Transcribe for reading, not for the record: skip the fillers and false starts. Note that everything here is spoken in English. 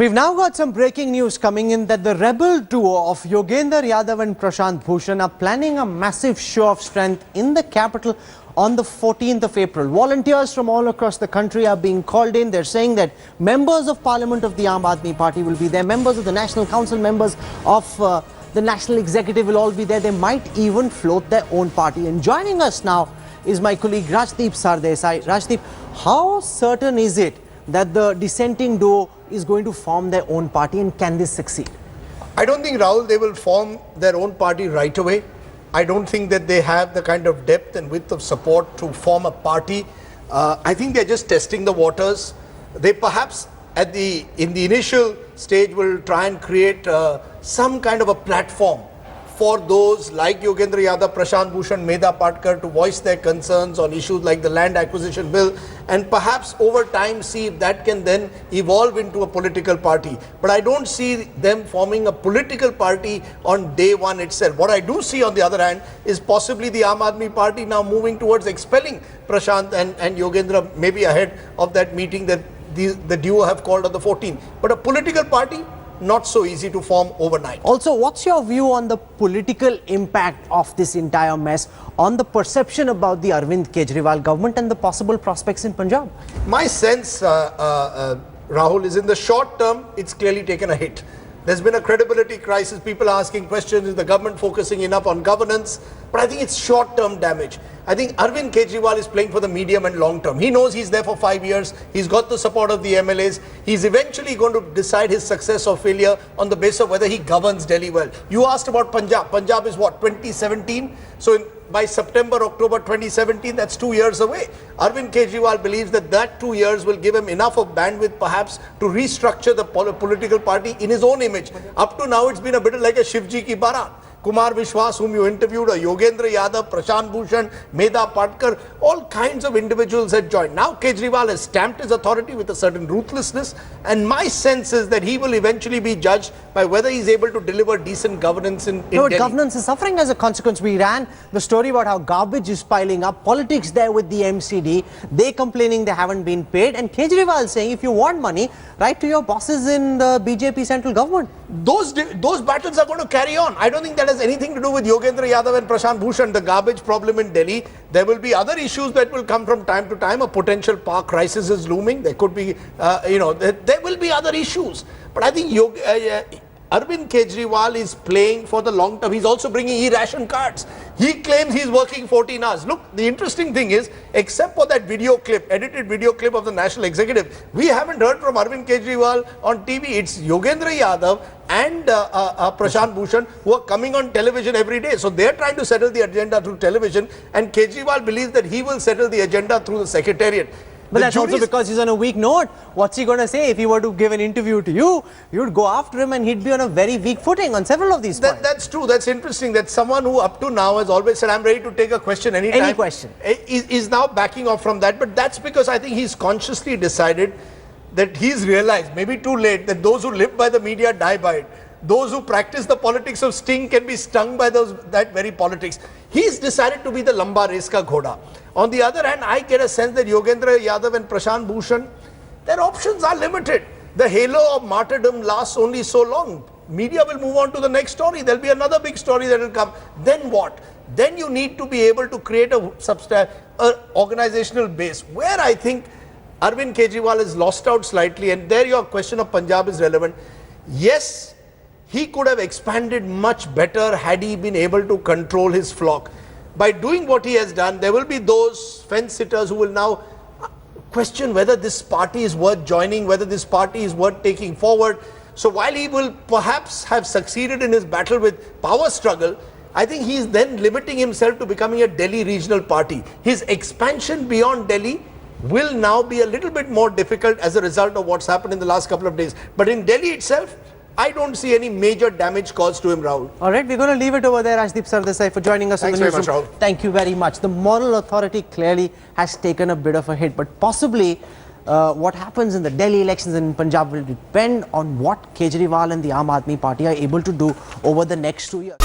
We've now got some breaking news coming in that the rebel duo of Yogendra Yadav and Prashant Bhushan are planning a massive show of strength in the capital on the 14th of April. Volunteers from all across the country are being called in. They're saying that members of Parliament of the Aam Aadmi Party will be there, members of the National Council, members of the National Executive will all be there. They might even float their own party. And joining us now is my colleague Rajdeep Sardesai. Rajdeep, how certain is it that the dissenting duo is going to form their own party, and can this succeed? I don't think, Rahul, they will form their own party right away. I don't think that they have the kind of depth and width of support to form a party. I think they're just testing the waters. They perhaps in the initial stage will try and create some kind of a platform for those like Yogendra Yadav, Prashant Bhushan, Medha Patkar to voice their concerns on issues like the land acquisition bill, and perhaps over time see if that can then evolve into a political party. But I don't see them forming a political party on day one itself. What I do see on the other hand is possibly the Aam Aadmi Party now moving towards expelling Prashant and Yogendra, maybe ahead of that meeting that the duo have called on the 14th. But a political party, not so easy to form overnight. Also, what's your view on the political impact of this entire mess on the perception about the Arvind Kejriwal government and the possible prospects in Punjab? My sense, Rahul, is in the short term, it's clearly taken a hit. There's been a credibility crisis. People are asking questions, is the government focusing enough on governance? But I think it's short-term damage. I think Arvind Kejriwal is playing for the medium and long term. He knows he's there for 5 years. He's got the support of the MLAs. He's eventually going to decide his success or failure on the basis of whether he governs Delhi well. You asked about Punjab. Punjab is what, 2017? So by September, October 2017, that's 2 years away. Arvind Kejriwal believes that 2 years will give him enough of bandwidth perhaps to restructure the political party in his own image. Up to now, it's been a bit like a Shivji ki Barat. Kumar Vishwas, whom you interviewed, Yogendra Yadav, Prashant Bhushan, Medha Patkar, all kinds of individuals had joined. Now Kejriwal has stamped his authority with a certain ruthlessness, and my sense is that he will eventually be judged by whether he's able to deliver decent governance in Delhi. Governance is suffering as a consequence. We ran the story about how garbage is piling up, politics there with the MCD, they complaining they haven't been paid, and Kejriwal saying if you want money, write to your bosses in the BJP central government. Those battles are going to carry on. I don't think that has anything to do with Yogendra Yadav and Prashant Bhushan, the garbage problem in Delhi. There will be other issues that will come from time to time. A potential power crisis is looming. There could be, there will be other issues. But I think Arvind Kejriwal is playing for the long term. He's also bringing e-ration cards. He claims he's working 14 hours. Look, the interesting thing is, except for that video clip, edited video clip of the National Executive, we haven't heard from Arvind Kejriwal on TV. It's Yogendra Yadav and Prashant Bhushan who are coming on television every day. So they're trying to settle the agenda through television, and Kejriwal believes that he will settle the agenda through the Secretariat. But that's also because he's on a weak note. What's he going to say? If he were to give an interview to you, you'd go after him and he'd be on a very weak footing on several of these points. That's true. That's interesting. That someone who up to now has always said, I'm ready to take a question anytime. Any question. Is now backing off from that. But that's because I think he's consciously decided that he's realized, maybe too late, that those who live by the media die by it. Those who practice the politics of sting can be stung by that very politics. He's decided to be the lamba race ka ghoda. On the other hand, I get a sense that Yogendra Yadav and Prashant Bhushan, their options are limited. The halo of martyrdom lasts only so long. Media will move on to the next story. There'll be another big story that will come. Then what? Then you need to be able to create a organizational base, where I think Arvind Kejriwal has lost out slightly, and there your question of Punjab is relevant. Yes, he could have expanded much better had he been able to control his flock. By doing what he has done, there will be those fence-sitters who will now question whether this party is worth joining, whether this party is worth taking forward. So while he will perhaps have succeeded in his battle with power struggle, I think he is then limiting himself to becoming a Delhi regional party. His expansion beyond Delhi will now be a little bit more difficult as a result of what's happened in the last couple of days. But in Delhi itself, I don't see any major damage caused to him, Rahul. All right, we're going to leave it over there. Rajdeep Sardesai for joining us. Thanks on the very much, Rahul. Thank you very much. The moral authority clearly has taken a bit of a hit, but possibly what happens in the Delhi elections and in Punjab will depend on what Kejriwal and the Aam Aadmi Party are able to do over the next 2 years.